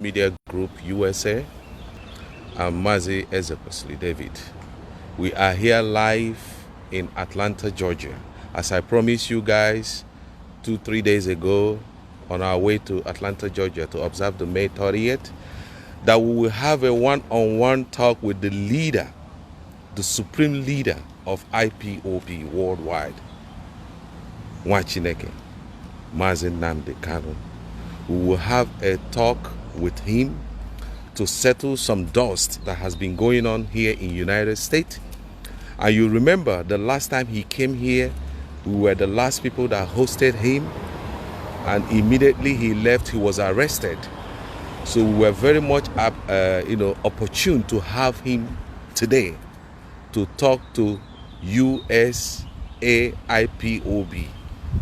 Media Group USA. I'm Mazi Nnamdi David. We are here live in Atlanta, Georgia. As I promised you guys 2-3 days ago on our way to Atlanta, Georgia to observe the May 30th, that we will have a one-on-one talk with the leader, the supreme leader of IPOB worldwide, Nwoke, Mazi Nnamdi Kanu. We will have a talk with him to settle some dust that has been going on here in United States. And you remember the last time he came here, we were the last people that hosted him, and immediately he left, he was arrested. So we were very much opportune to have him today to talk to USAIPOB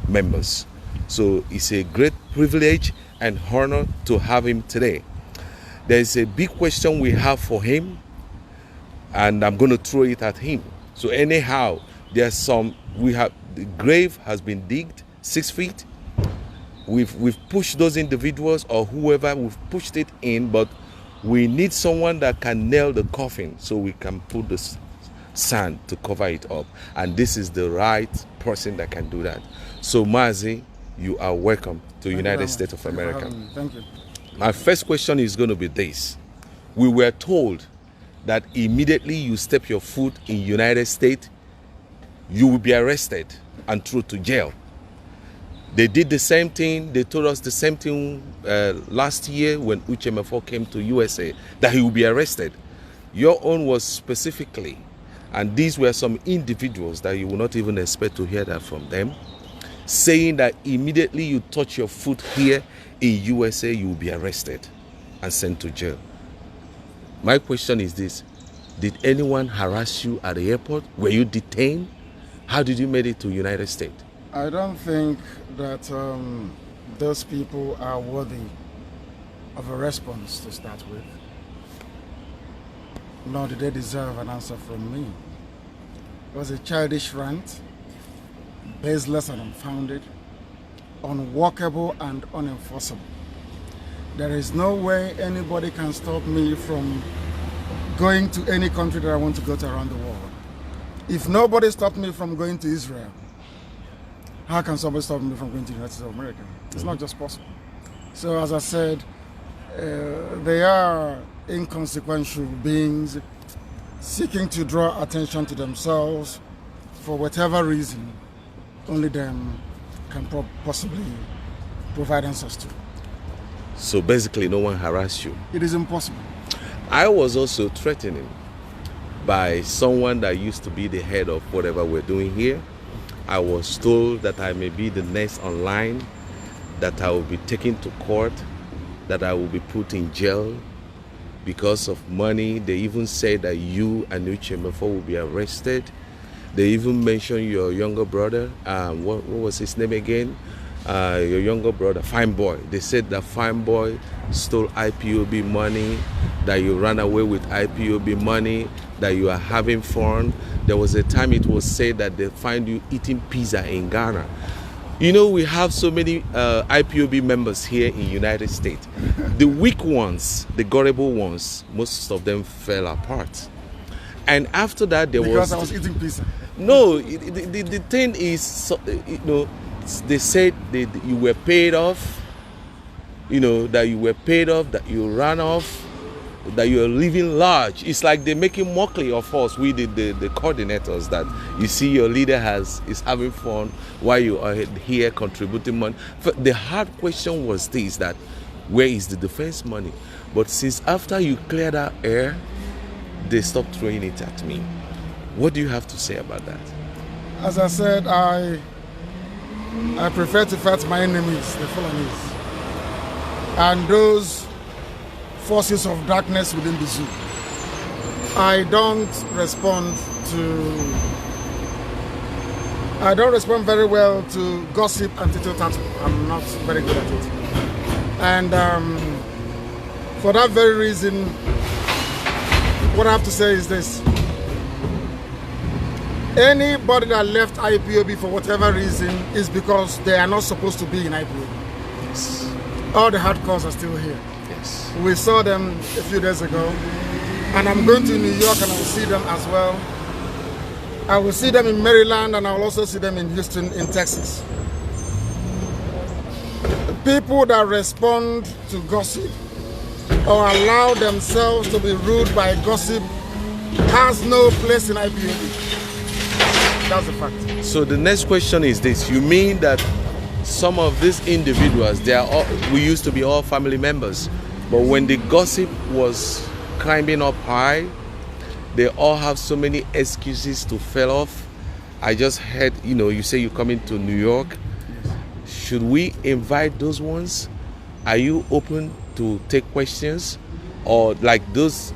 members. So it's a great privilege and honor to have him today. There's a big question we have for him, and I'm going to throw it at him. So anyhow, the grave has been digged 6 feet. We've pushed those individuals or whoever, we've pushed it in, but we need someone that can nail the coffin so we can put the sand to cover it up. And this is the right person that can do that. So Mazi, you are welcome to United States of America. Thank you. My first question is going to be this. We were told that immediately you step your foot in United States, you will be arrested and thrown to jail. They did the same thing. They told us the same thing last year when Uchemefo came to USA, that he will be arrested. Your own was specifically, and these were some individuals that you will not even expect to hear that from them, saying that immediately you touch your foot here in USA, you will be arrested and sent to jail. My question is this: did anyone harass you at the airport? Were you detained? How did you make it to United States? I don't think that those people are worthy of a response to start with. Nor do they deserve an answer from me. It was a childish rant, baseless and unfounded, unworkable and unenforceable. There is no way anybody can stop me from going to any country that I want to go to around the world. If nobody stopped me from going to Israel, how can somebody stop me from going to the United States of America? It's not just possible. So as I said, they are inconsequential beings seeking to draw attention to themselves for whatever reason only them can possibly provide answers to. So basically no one harassed you? It is impossible. I was also threatened by someone that used to be the head of whatever we're doing here. I was told that I may be the next online, that I will be taken to court, that I will be put in jail because of money. They even said that you and Uchemefo will be arrested. They even mentioned your younger brother. What was his name again? Your younger brother, Fine Boy. They said that Fine Boy stole IPOB money, that you ran away with IPOB money, that you are having fun. There was a time it was said that they find you eating pizza in Ghana. You know, we have so many IPOB members here in United States. The weak ones, the gullible ones, most of them fell apart. And after that, Because I was eating pizza. No, the thing is, they said you were paid off, that you were paid off, that you ran off, that you are living large. It's like they're making mockery of us, we the coordinators, that you see your leader is having fun while you are here contributing money. The hard question was this, that where is the defense money? But since after you cleared that air, they stopped throwing it at me. What do you have to say about that? As I said, I prefer to fight my enemies, the Fulanis, and those forces of darkness within the zoo. I don't respond very well to gossip and tittle-tattle. I'm not very good at it. And for that very reason, what I have to say is this. Anybody that left IPOB for whatever reason is because they are not supposed to be in IPOB. Yes. All the hardcores are still here. Yes. Yes. We saw them a few days ago. And I'm going to New York and I will see them as well. I will see them in Maryland and I will also see them in Houston, in Texas. People that respond to gossip or allow themselves to be ruled by gossip has no place in IPOB. That's a fact. So the next question is this. You mean that some of these individuals, we used to be all family members, but when the gossip was climbing up high, they all have so many excuses to fail off? I just heard, you say you're coming to New York. Should we invite those ones? Are you open to take questions? Or like those,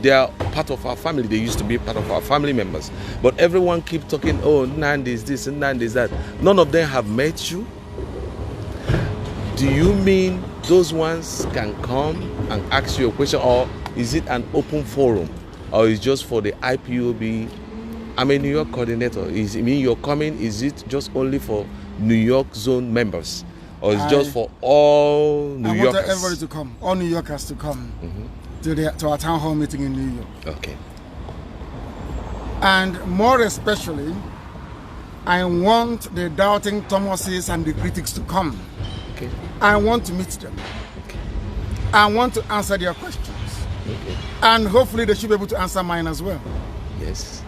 they are part of our family. They used to be part of our family members. But everyone keeps talking, oh, Nnamdi is this and Nnamdi is that. None of them have met you. Do you mean those ones can come and ask you a question? Or is it an open forum? Or is it just for the IPOB? I'm a New York coordinator. Is it mean you're coming? Is it just only for New York zone members? Or is it just for all New Yorkers? I want everybody to come. All New Yorkers to come to our town hall meeting in New York. Okay. And more especially, I want the doubting Thomases and the critics to come. Okay. I want to meet them. Okay. I want to answer their questions. Okay. And hopefully they should be able to answer mine as well. Yes.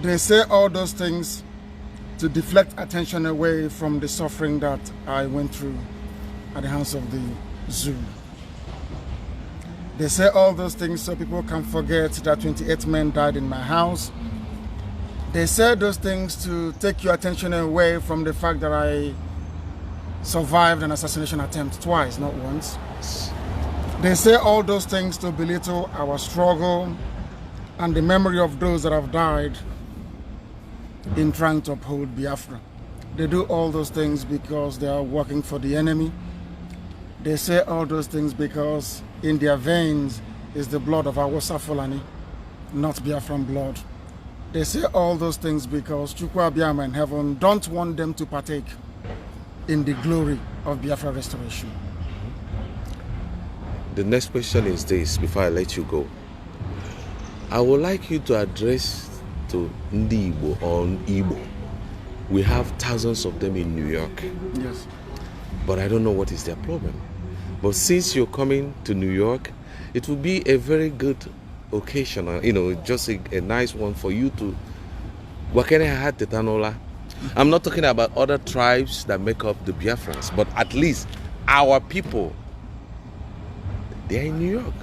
They say all those things to deflect attention away from the suffering that I went through at the hands of the zoo. They say all those things so people can forget that 28 men died in my house. They say those things to take your attention away from the fact that I survived an assassination attempt twice, not once. They say all those things to belittle our struggle and the memory of those that have died in trying to uphold Biafra. They do all those things because they are working for the enemy. They say all those things because in their veins is the blood of Awasa Fulani, not Biafran blood. They say all those things because Chukwu Abiama in heaven don't want them to partake in the glory of Biafra restoration. The next question is this, before I let you go. I would like you to address to Ndi Igbo or Igbo. We have thousands of them in New York. Yes. But I don't know what is their problem. But since you're coming to New York, it will be a very good occasion, just a nice one for you to I'm not talking about other tribes that make up the Biafrans, but at least our people, they're in New York.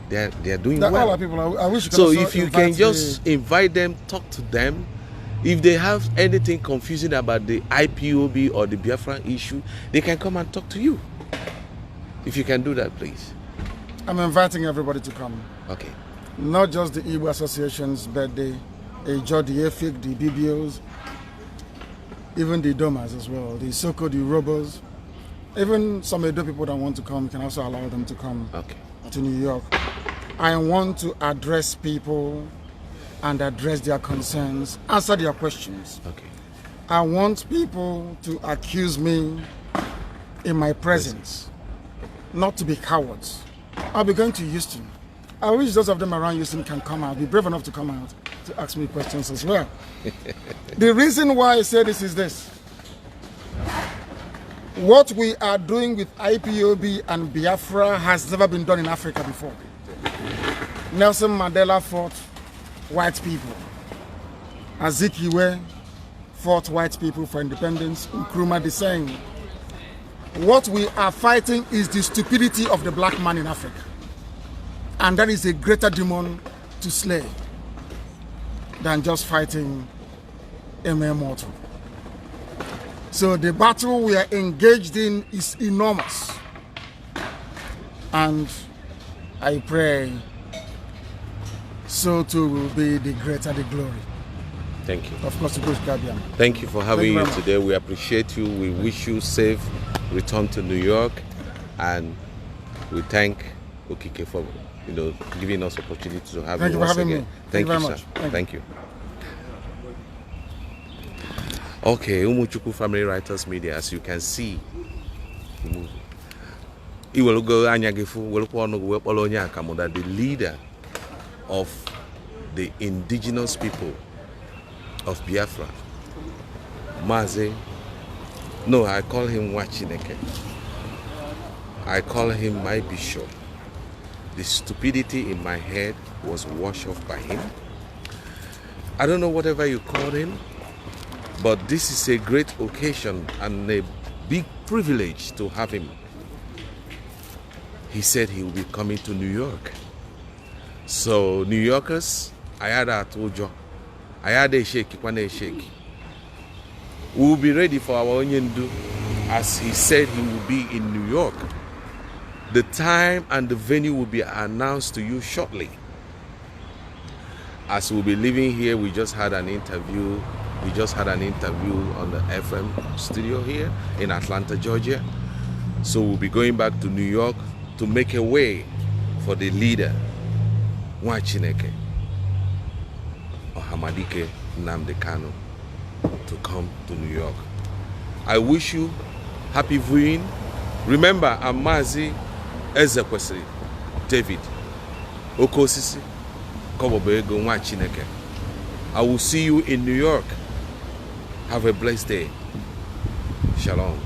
They're doing well. All our people, I wish you could so also if you can just invite them, talk to them. If they have anything confusing about the IPOB or the Biafran issue, they can come and talk to you. If you can do that, please. I'm inviting everybody to come. Okay. Not just the Igbo associations, but the AJO, the EFIC, the BBOs, even the Domas as well, the Soko, the Robos, even some Edo people that want to come, you can also allow them to come to New York. I want to address people and address their concerns, answer their questions. Okay. I want people to accuse me in my presence, not to be cowards. I'll be going to Houston. I wish those of them around Houston can come out, be brave enough to come out to ask me questions as well. The reason why I say this is this. What we are doing with IPOB and Biafra has never been done in Africa before. Nelson Mandela fought white people. Azikiwe fought white people for independence. Nkrumah the same. What we are fighting is the stupidity of the black man in Africa. And that is a greater demon to slay than just fighting a mere mortal. So the battle we are engaged in is enormous. And I pray so too will be the greater the glory. Thank you. Of course, Chukwu Okike Abiama. Thank you for having you today. We appreciate you. We wish you safe return to New York, and we thank Okike for giving us opportunity to have you once again. Thank you very much. Thank you. Okay, Umuchukwu Family Writers Media, as you can see. The leader of the indigenous people of Biafra, Mazi, no, I call him Wachineke. I call him my bishop. The stupidity in my head was washed off by him. I don't know whatever you call him, but this is a great occasion and a big privilege to have him. He said he will be coming to New York. So New Yorkers, I had a tojo. I had a shake, a shake. We will be ready for our Onyendu, as he said he will be in New York. The time and the venue will be announced to you shortly. As we'll be living here, we just had an interview. We just had an interview on the FM studio here in Atlanta, Georgia. So we'll be going back to New York to make a way for the leader, Nwachineke Onyendu Nnamdi Kanu, to come to New York. I wish you happy viewing. Remember, I'm Mazi Ezekwesili David Okosisi Kobobego Nwachineke. I will see you in New York. Have a blessed day. Shalom.